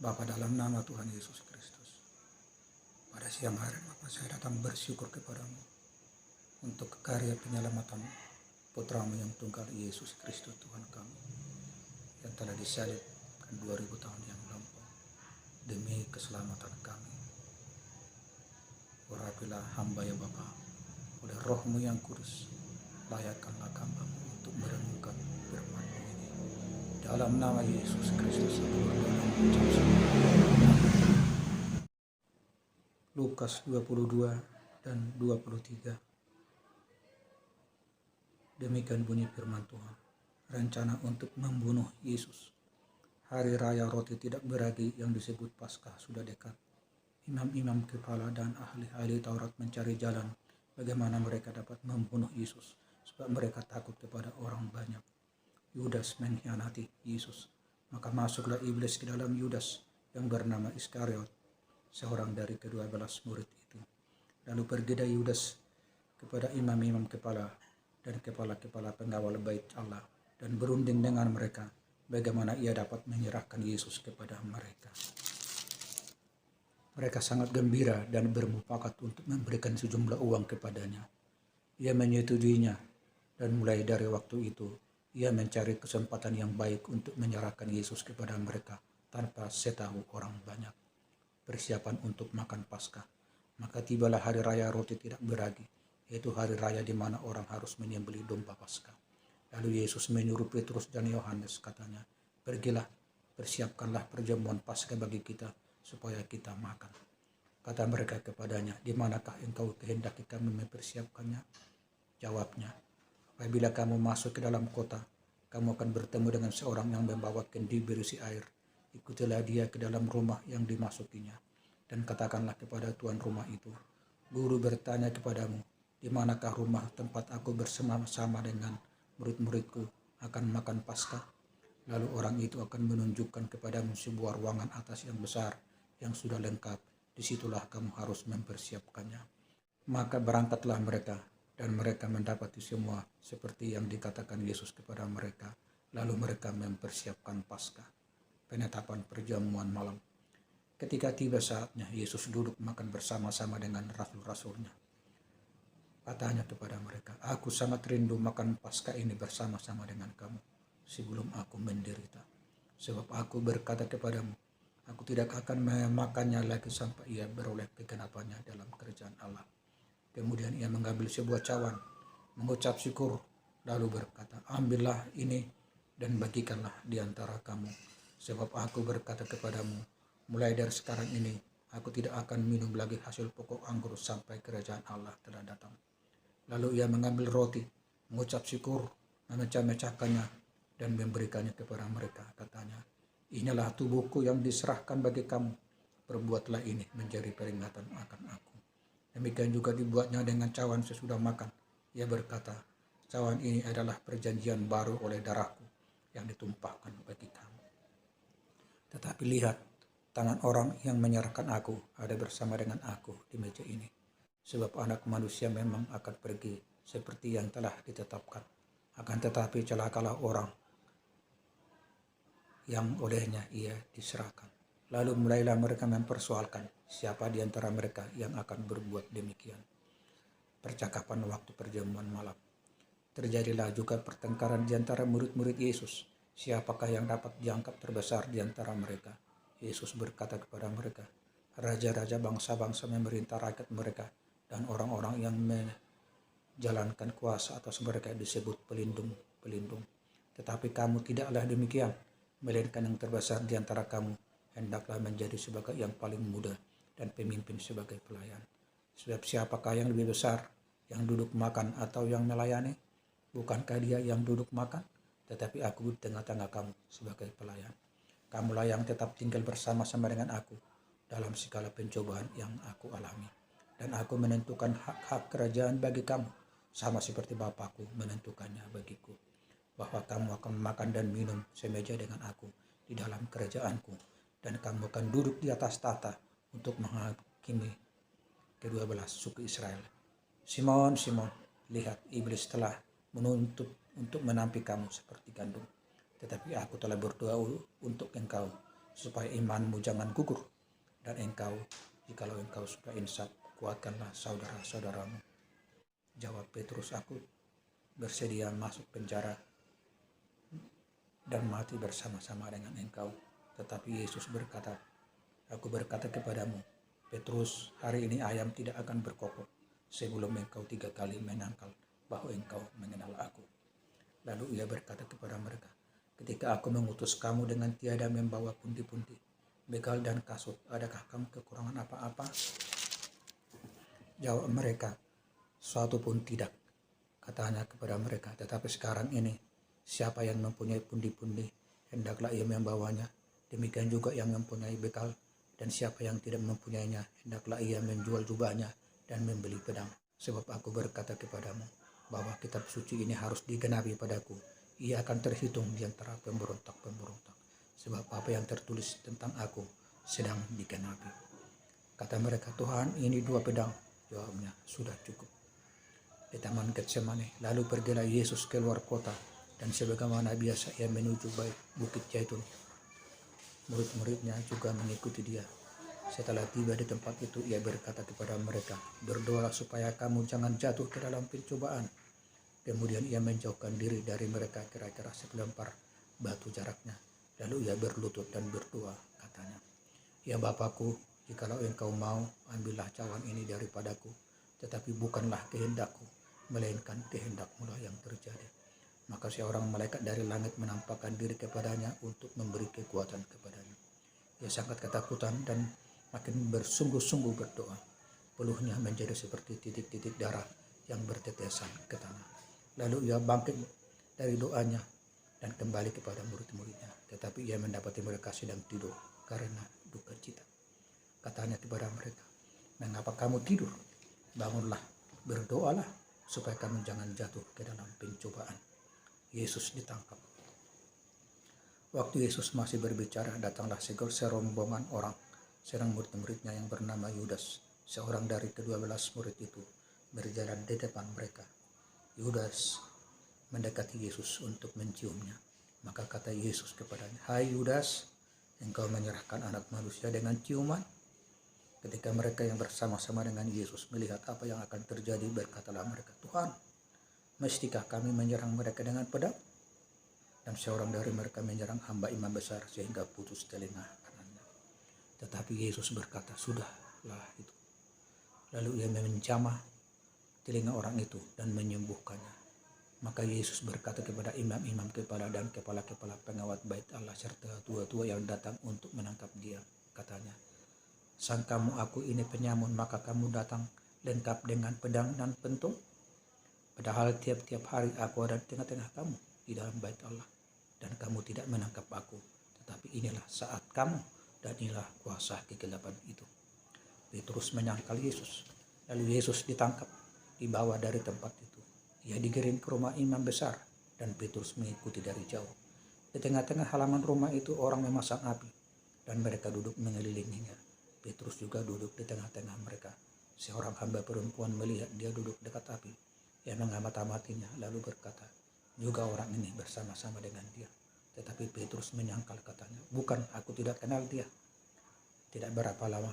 Bapa, dalam nama Tuhan Yesus Kristus, pada siang hari Bapa, saya datang bersyukur kepadamu untuk karya penyelamatan Putramu yang tunggal Yesus Kristus Tuhan kami, yang telah disalibkan 2000 tahun yang lampau demi keselamatan kami. Urapilah hamba ya Bapa, oleh Roh-Mu yang kudus, layakkanlah hambamu untuk merenungkan firman-Mu ini. Dalam nama Yesus Kristus, aku berdoa dan mengucap syukur. Lukas 22 dan 23. Demikian bunyi firman Tuhan. Rencana untuk membunuh Yesus. Hari raya roti tidak beragi yang disebut Paskah sudah dekat. Imam-imam kepala dan ahli-ahli Taurat mencari jalan bagaimana mereka dapat membunuh Yesus, sebab mereka takut kepada orang banyak. Yudas mengkhianati Yesus. Maka masuklah iblis ke dalam Yudas yang bernama Iskariot, seorang dari ke-12 murid itu. Lalu pergilah Yudas kepada imam-imam kepala dan kepala-kepala pengawal bait Allah dan berunding dengan mereka bagaimana ia dapat menyerahkan Yesus kepada mereka. Mereka sangat gembira dan bermufakat untuk memberikan sejumlah uang kepadanya. Ia menyetujuinya, dan mulai dari waktu itu ia mencari kesempatan yang baik untuk menyerahkan Yesus kepada mereka tanpa setahu orang banyak. Persiapan untuk makan Paskah. Maka tibalah hari raya roti tidak beragi, yaitu hari raya di mana orang harus menyembelih domba Paskah. Lalu Yesus menyuruh Petrus dan Yohanes, katanya, "Pergilah, persiapkanlah perjamuan Paskah bagi kita, supaya kita makan." Kata mereka kepadanya, "Di manakah engkau kehendaki kami mempersiapkannya?" Jawabnya, "Apabila kamu masuk ke dalam kota, kamu akan bertemu dengan seorang yang membawa kendi berisi air. Ikutilah dia ke dalam rumah yang dimasukinya, dan katakanlah kepada tuan rumah itu, 'Guru bertanya kepadamu, di manakah rumah tempat aku bersama-sama dengan murid-muridku akan makan Paskah?' Lalu orang itu akan menunjukkan kepadamu sebuah ruangan atas yang besar, yang sudah lengkap. Disitulah kamu harus mempersiapkannya." Maka berangkatlah mereka, dan mereka mendapati semua seperti yang dikatakan Yesus kepada mereka. Lalu mereka mempersiapkan Paskah. Penetapan perjamuan malam. Ketika tiba saatnya, Yesus duduk makan bersama-sama dengan rasul-rasulnya. Katanya kepada mereka, "Aku sangat rindu makan Paskah ini bersama-sama dengan kamu sebelum aku menderita. Sebab aku berkata kepadamu, aku tidak akan memakannya lagi sampai ia beroleh kegenapannya dalam kerajaan Allah." Kemudian ia mengambil sebuah cawan, mengucap syukur, lalu berkata, "Ambillah ini dan bagikanlah di antara kamu. Sebab aku berkata kepadamu, mulai dari sekarang ini, aku tidak akan minum lagi hasil pokok anggur sampai kerajaan Allah telah datang." Lalu ia mengambil roti, mengucap syukur, memecah-mecahkannya, dan memberikannya kepada mereka. Katanya, "Inilah tubuhku yang diserahkan bagi kamu. Perbuatlah ini menjadi peringatan akan aku." Demikian juga dibuatnya dengan cawan sesudah makan. Ia berkata, "Cawan ini adalah perjanjian baru oleh darahku yang ditumpahkan bagi kamu. Tetapi lihat, tangan orang yang menyerahkan aku ada bersama dengan aku di meja ini. Sebab anak manusia memang akan pergi seperti yang telah ditetapkan. Akan tetapi celakalah orang yang olehnya ia diserahkan." Lalu mulailah mereka mempersoalkan siapa di antara mereka yang akan berbuat demikian. Percakapan waktu perjamuan malam. Terjadilah juga pertengkaran di antara murid-murid Yesus. Siapakah yang dapat dianggap terbesar di antara mereka? Yesus berkata kepada mereka, "Raja-raja bangsa-bangsa memerintah rakyat mereka, dan orang-orang yang menjalankan kuasa atas mereka disebut pelindung-pelindung. Tetapi kamu tidaklah demikian, melainkan yang terbesar di antara kamu hendaklah menjadi sebagai yang paling muda, dan pemimpin sebagai pelayan. Sebab siapakah yang lebih besar, yang duduk makan atau yang melayani? Bukankah dia yang duduk makan? Tetapi aku di tengah-tengah kamu sebagai pelayan. Kamulah yang tetap tinggal bersama-sama dengan aku dalam segala pencobaan yang aku alami. Dan aku menentukan hak-hak kerajaan bagi kamu, sama seperti Bapakku menentukannya bagiku, bahwa kamu akan makan dan minum semeja dengan aku di dalam kerajaanku, dan kamu akan duduk di atas tahta untuk menghakimi ke-12 suku Israel. Simon, Simon, lihat, iblis telah menuntut untuk menampi kamu seperti gandum. Tetapi aku telah berdoa untuk engkau, supaya imanmu jangan gugur. Dan engkau, jikalau engkau sudah insaf, kuatkanlah saudara-saudaramu. Jawab Petrus, aku bersedia masuk penjara dan mati bersama-sama dengan engkau. Tetapi Yesus berkata, aku berkata kepadamu, Petrus, hari ini ayam tidak akan berkokok sebelum engkau 3 kali menyangkal bahwa engkau mengenal aku. Lalu ia berkata kepada mereka, ketika aku mengutus kamu dengan tiada membawa pundi-pundi, bekal dan kasut, adakah kamu kekurangan apa-apa? Jawab mereka, suatu pun tidak. Katanya kepada mereka, tetapi sekarang ini, siapa yang mempunyai pundi-pundi, hendaklah ia membawanya. Demikian juga yang mempunyai bekal, dan siapa yang tidak mempunyainya, hendaklah ia menjual jubahnya dan membeli pedang. Sebab aku berkata kepadamu, bahwa kitab suci ini harus digenapi padaku. Ia akan terhitung di antara pemberontak-pemberontak. Sebab apa yang tertulis tentang aku sedang digenapi. Kata mereka, Tuhan, ini 2 pedang. Jawabnya, sudah cukup. Di taman Getsemane, lalu pergilah Yesus keluar kota, dan sebagaimana biasa ia menuju Bukit Zaitun. Murid-muridnya juga mengikuti dia. Setelah tiba di tempat itu, ia berkata kepada mereka, berdoalah supaya kamu jangan jatuh ke dalam pencobaan. Kemudian ia menjauhkan diri dari mereka kira-kira sekelempar batu jaraknya. Lalu ia berlutut dan berdoa, katanya, ya Bapakku, jikalau engkau mau, ambillah cawan ini daripadaku, tetapi bukanlah kehendakku, melainkan kehendakmu lah yang terjadi. Maka seorang malaikat dari langit menampakkan diri kepadanya untuk memberi kekuatan kepadanya. Ia sangat ketakutan dan makin bersungguh-sungguh berdoa. Peluhnya menjadi seperti titik-titik darah yang bertetesan ke tanah. Lalu ia bangkit dari doanya dan kembali kepada murid-muridnya. Tetapi ia mendapati mereka sedang tidur karena duka cita. Katanya kepada mereka, mengapa kamu tidur? Bangunlah, berdoalah, supaya kamu jangan jatuh ke dalam pencobaan. Yesus ditangkap. Waktu Yesus masih berbicara, datanglah serombongan orang, serang murid-muridnya yang bernama Yudas, seorang dari ke-12 murid itu, berjalan di depan mereka. Yudas mendekati Yesus untuk menciumnya. Maka kata Yesus kepadanya, hai Yudas, engkau menyerahkan anak manusia dengan ciuman? Ketika mereka yang bersama-sama dengan Yesus melihat apa yang akan terjadi, berkatalah mereka, Tuhan, mestikah kami menyerang mereka dengan pedang? Dan seorang dari mereka menyerang hamba imam besar sehingga putus telinga kanannya. Tetapi Yesus berkata, sudahlah itu. Lalu ia menjamah telinga orang itu dan menyembuhkannya. Maka Yesus berkata kepada imam-imam kepala dan kepala-kepala pengawat bait Allah serta tua-tua yang datang untuk menangkap dia. Katanya, sangkamu aku ini penyamun, maka kamu datang lengkap dengan pedang dan pentung? Padahal tiap-tiap hari aku ada di tengah-tengah kamu di dalam bait Allah, dan kamu tidak menangkap aku. Tetapi inilah saat kamu, dan inilah kuasa kegelapan itu. Petrus menyangkal Yesus. Lalu Yesus ditangkap, dibawa dari tempat itu. Ia digiring ke rumah imam besar, dan Petrus mengikuti dari jauh. Di tengah-tengah halaman rumah itu orang memasang api, dan mereka duduk mengelilinginya. Petrus juga duduk di tengah-tengah mereka. Seorang hamba perempuan melihat dia duduk dekat api. Ia mengamati-amatinya lalu berkata, juga orang ini bersama-sama dengan dia. Tetapi Petrus menyangkal, katanya, bukan, aku tidak kenal dia. Tidak berapa lama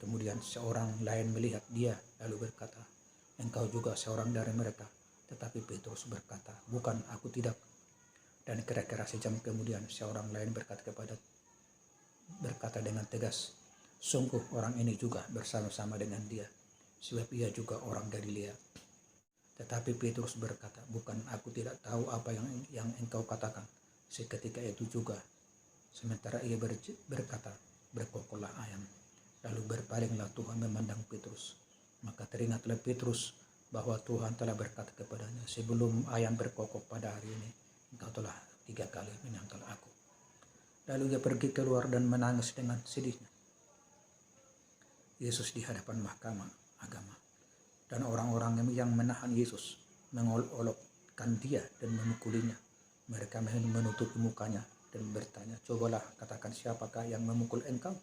kemudian seorang lain melihat dia lalu berkata, engkau juga seorang dari mereka. Tetapi Petrus berkata, bukan, aku tidak. Dan kira-kira sejam kemudian seorang lain berkata dengan tegas, sungguh orang ini juga bersama-sama dengan dia, sebab ia juga orang Galilea. Tetapi Petrus berkata, bukan, aku tidak tahu apa yang engkau katakan. Seketika itu juga, sementara ia berkata, berkokoklah ayam. Lalu berpalinglah Tuhan memandang Petrus. Maka teringatlah Petrus bahwa Tuhan telah berkata kepadanya, sebelum ayam berkokok pada hari ini, engkau telah 3 kali menyangkal aku. Lalu ia pergi keluar dan menangis dengan sedihnya. Yesus di hadapan mahkamah agama. Dan orang-orang yang menahan Yesus mengolok-olokkan dia dan memukulinya. Mereka menutupi mukanya dan bertanya, cobalah katakan siapakah yang memukul engkau?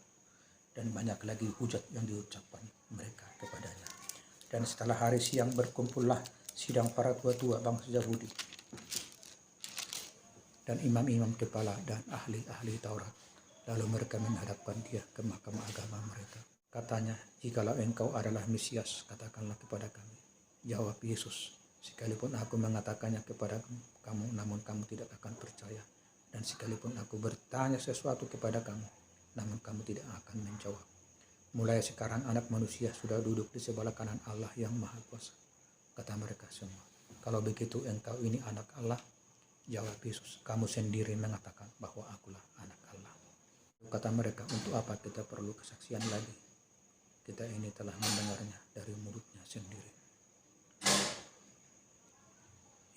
Dan banyak lagi hujat yang diucapkan mereka kepadanya. Dan setelah hari siang berkumpullah sidang para tua-tua bangsa Yahudi dan imam-imam kepala dan ahli-ahli Taurat. Lalu mereka menghadapkan dia ke mahkamah agama mereka. Katanya, jikalau engkau adalah Mesias, katakanlah kepada kami. Jawab Yesus, sekalipun aku mengatakannya kepada kamu, namun kamu tidak akan percaya. Dan sekalipun aku bertanya sesuatu kepada kamu, namun kamu tidak akan menjawab. Mulai sekarang anak manusia sudah duduk di sebelah kanan Allah yang Maha Kuasa. Kata mereka semua, kalau begitu engkau ini anak Allah? Jawab Yesus, kamu sendiri mengatakan bahwa akulah anak Allah. Kata mereka, untuk apa kita perlu kesaksian lagi? Kita ini telah mendengarnya dari mulutnya sendiri.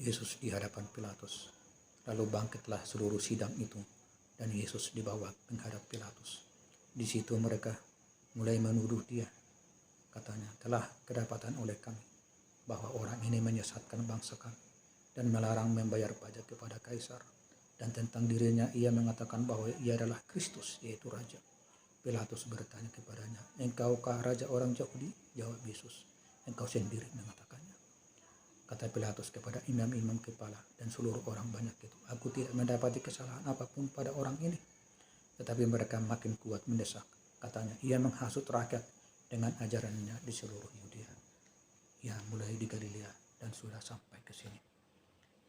Yesus di hadapan Pilatus. Lalu bangkitlah seluruh sidang itu, dan Yesus dibawa menghadap Pilatus. Di situ mereka mulai menuduh dia. Katanya, telah kedapatan oleh kami bahwa orang ini menyesatkan bangsa kami dan melarang membayar pajak kepada Kaisar. Dan tentang dirinya ia mengatakan bahwa ia adalah Kristus, yaitu Raja. Pilatus bertanya kepadanya, engkaukah raja orang Yahudi? Jawab Yesus, engkau sendiri mengatakannya. Kata Pilatus kepada imam-imam kepala dan seluruh orang banyak itu, aku tidak mendapati kesalahan apapun pada orang ini. Tetapi mereka makin kuat mendesak. Katanya, ia menghasut rakyat dengan ajarannya di seluruh Yudea. Ia mulai di Galilea dan sudah sampai ke sini.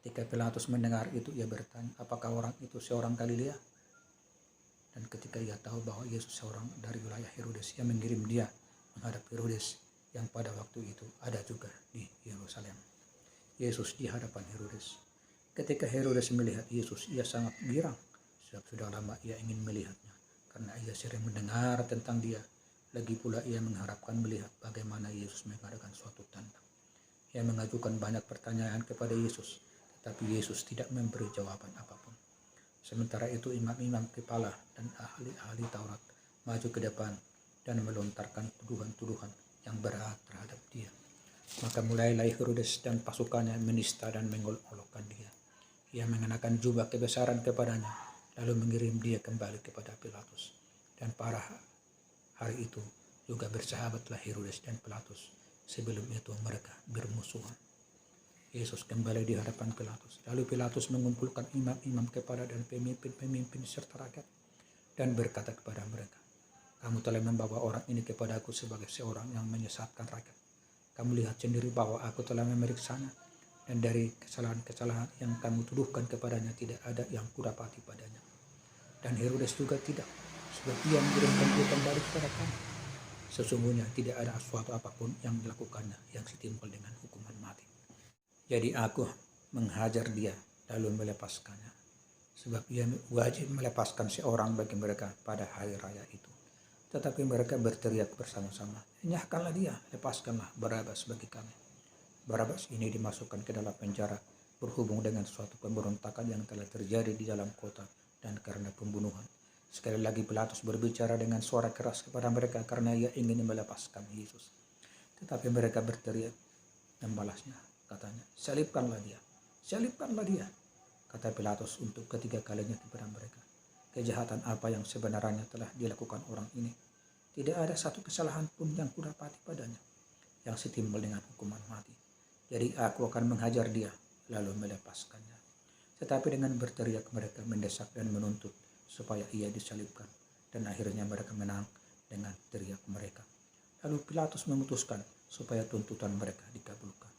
Ketika Pilatus mendengar itu, ia bertanya, apakah orang itu seorang Galilea? Dan ketika ia tahu bahwa Yesus seorang dari wilayah Herodes, ia mengirim dia menghadap Herodes yang pada waktu itu ada juga di Yerusalem. Yesus di hadapan Herodes. Ketika Herodes melihat Yesus, ia sangat girang, sebab sudah lama ia ingin melihatnya, karena ia sering mendengar tentang dia. Lagi pula ia mengharapkan melihat bagaimana Yesus mengadakan suatu tanda. Ia mengajukan banyak pertanyaan kepada Yesus, tetapi Yesus tidak memberi jawaban apapun. Sementara itu imam-imam kepala dan ahli-ahli Taurat maju ke depan dan melontarkan tuduhan-tuduhan yang berat terhadap dia. Maka mulailah Herodes dan pasukannya menista dan mengolok-olokkan dia. Ia mengenakan jubah kebesaran kepadanya, lalu mengirim dia kembali kepada Pilatus. Dan pada hari itu juga bersahabatlah Herodes dan Pilatus. Sebelum itu mereka bermusuhan. Yesus kembali di hadapan Pilatus. Lalu Pilatus mengumpulkan imam-imam kepala dan pemimpin-pemimpin serta rakyat dan berkata kepada mereka, kamu telah membawa orang ini kepadaku sebagai seorang yang menyesatkan rakyat. Kamu lihat sendiri bahwa aku telah memeriksanya, dan dari kesalahan-kesalahan yang kamu tuduhkan kepadanya tidak ada yang kudapati padanya. Dan Herodes juga tidak, sebab ia mengirimkan dia kembali kepada kami. Sesungguhnya tidak ada sesuatu apapun yang dilakukannya yang setimpal dengan hukuman mati. Jadi aku menghajar dia lalu melepaskannya, sebab ia wajib melepaskan seorang bagi mereka pada hari raya itu. Tetapi mereka berteriak bersama-sama, enyahkanlah dia, lepaskanlah Barabas bagi kami. Barabas ini dimasukkan ke dalam penjara berhubung dengan suatu pemberontakan yang telah terjadi di dalam kota dan karena pembunuhan. Sekali lagi Pilatus berbicara dengan suara keras kepada mereka karena ia ingin melepaskan Yesus. Tetapi mereka berteriak membalasnya. Katanya, salibkanlah dia, salibkanlah dia, kata Pilatus untuk ketiga kalinya kepada mereka. Kejahatan apa yang sebenarnya telah dilakukan orang ini? Tidak ada satu kesalahan pun yang kudapati padanya yang setimbal dengan hukuman mati. Jadi aku akan menghajar dia lalu melepaskannya. Tetapi dengan berteriak mereka mendesak dan menuntut supaya ia disalibkan, dan akhirnya mereka menang dengan teriak mereka. Lalu Pilatus memutuskan supaya tuntutan mereka dikabulkan.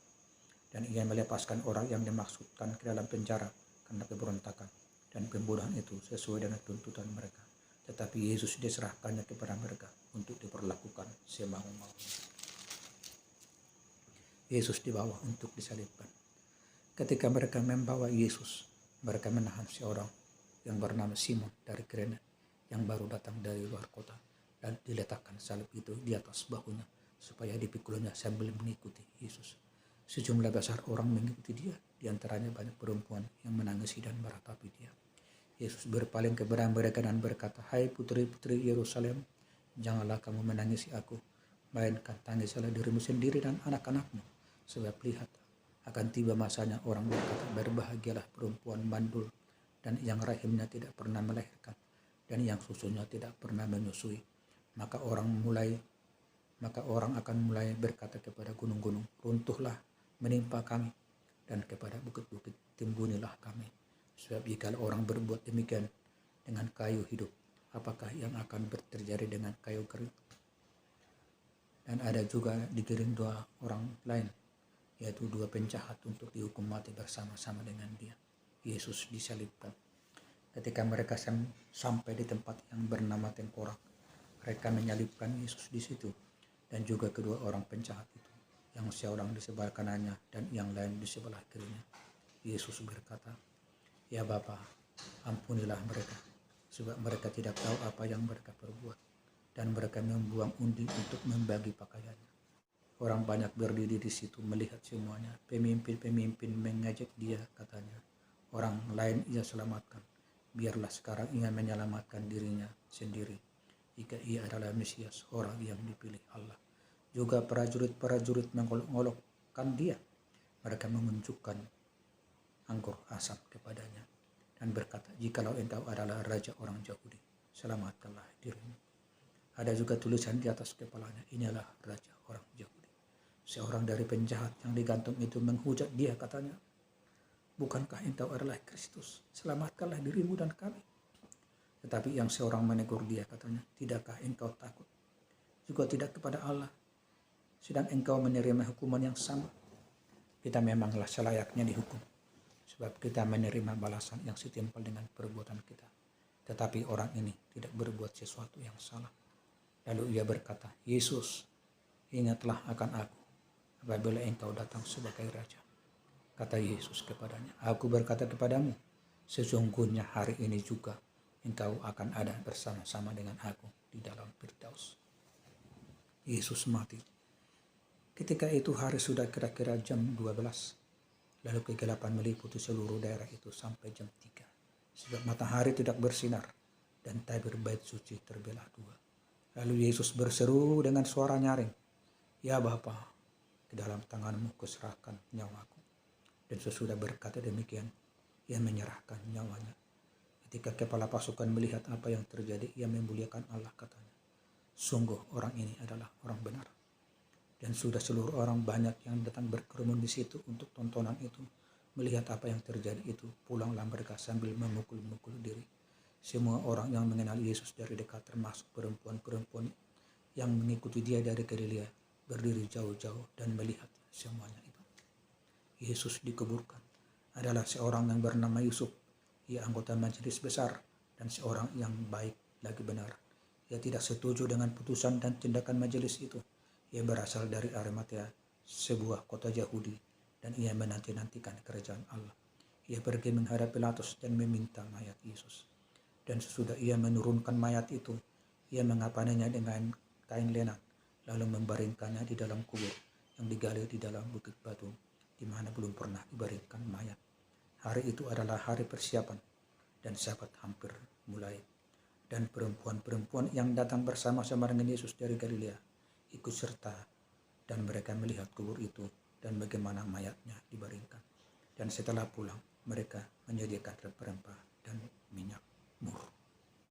Dan ia melepaskan orang yang dimaksudkan ke dalam penjara karena pemberontakan dan pembunuhan itu sesuai dengan tuntutan mereka. Tetapi Yesus diserahkannya kepada mereka untuk diperlakukan semau-maunya. Yesus dibawa untuk disalibkan. Ketika mereka membawa Yesus, mereka menahan seorang yang bernama Simon dari Kirene yang baru datang dari luar kota, dan diletakkan salib itu di atas bahunya supaya dipikulinya sambil mengikuti Yesus. Sejumlah besar orang mengikuti dia, diantaranya banyak perempuan yang menangisi dan meratapi dia. Yesus berpaling kepada mereka dan berkata, hai putri-putri Yerusalem, janganlah kamu menangisi aku, melainkan tangislah dirimu sendiri dan anak-anakmu. Sebab lihat, akan tiba masanya orang berkata, berbahagialah perempuan mandul dan yang rahimnya tidak pernah melahirkan dan yang susunya tidak pernah menyusui. Maka orang akan mulai berkata kepada gunung-gunung, runtuhlah menimpa kami, dan kepada bukit-bukit timbunilah kami. Sebab jika orang berbuat demikian dengan kayu hidup, apakah yang akan terjadi dengan kayu kering. Dan ada juga digiring 2 orang lain, yaitu 2 penjahat untuk dihukum mati bersama-sama dengan dia. Yesus disalibkan. Ketika mereka sampai di tempat yang bernama Tengkorak, mereka menyalibkan Yesus di situ, dan juga kedua orang penjahat itu, yang seorang di sebelah kanannya dan yang lain di sebelah kirinya. Yesus berkata, "Ya Bapa, ampunilah mereka, sebab mereka tidak tahu apa yang mereka perbuat." Dan mereka membuang undi untuk membagi pakaiannya. Orang banyak berdiri di situ melihat semuanya. Pemimpin-pemimpin mengejek dia, katanya, "Orang lain ia selamatkan. Biarlah sekarang ia menyelamatkan dirinya sendiri, jika ia adalah Mesias, orang yang dipilih Allah." Juga prajurit-prajurit mengolok-olokkan dia. Mereka menunjukkan anggur asam kepadanya dan berkata, "Jikalau engkau adalah raja orang Yahudi, selamatkanlah dirimu." Ada juga tulisan di atas kepalanya, "Inilah raja orang Yahudi." Seorang dari penjahat yang digantung itu menghujat dia, katanya, "Bukankah engkau adalah Kristus? Selamatkanlah dirimu dan kami." Tetapi yang seorang menegur dia, katanya, "Tidakkah engkau takut juga tidak kepada Allah, sedang engkau menerima hukuman yang sama?" Kita memanglah selayaknya dihukum, sebab kita menerima balasan yang setimpal dengan perbuatan kita. Tetapi orang ini tidak berbuat sesuatu yang salah. Lalu ia berkata, "Yesus, ingatlah akan aku apabila engkau datang sebagai raja." Kata Yesus kepadanya, "Aku berkata kepadamu, sesungguhnya hari ini juga engkau akan ada bersama-sama dengan aku di dalam Firdaus." Yesus mati. Ketika itu hari sudah kira-kira jam 12. Lalu kegelapan meliputi seluruh daerah itu sampai jam 3. Sebab matahari tidak bersinar dan tabir bait suci terbelah 2. Lalu Yesus berseru dengan suara nyaring, "Ya Bapa, ke dalam tanganmu kuserahkan nyawaku." Dan sesudah berkata demikian, ia menyerahkan nyawanya. Ketika kepala pasukan melihat apa yang terjadi, ia memuliakan Allah, katanya, "Sungguh orang ini adalah orang benar." Dan sudah seluruh orang banyak yang datang berkerumun di situ untuk tontonan itu, melihat apa yang terjadi itu, pulanglah mereka sambil memukul-mukul diri. Semua orang yang mengenal Yesus dari dekat, termasuk perempuan-perempuan yang mengikuti dia dari Galilea, berdiri jauh-jauh dan melihat semuanya itu. Yesus dikuburkan. Adalah seorang yang bernama Yusuf. Ia anggota majelis besar dan seorang yang baik lagi benar. Ia tidak setuju dengan putusan dan tindakan majelis itu. Ia berasal dari Arimatea, sebuah kota Yahudi, dan ia menanti-nantikan kerajaan Allah. Ia pergi menghadap Pilatus dan meminta mayat Yesus. Dan sesudah ia menurunkan mayat itu, ia mengapaninya dengan kain lenan, lalu membaringkannya di dalam kubur yang digali di dalam bukit batu, di mana belum pernah dibaringkan mayat. Hari itu adalah hari persiapan, dan Sabat hampir mulai. Dan perempuan-perempuan yang datang bersama-sama dengan Yesus dari Galilea ikut serta, dan mereka melihat kubur itu dan bagaimana mayatnya dibaringkan. Dan setelah pulang, mereka menyediakan rempah-rempah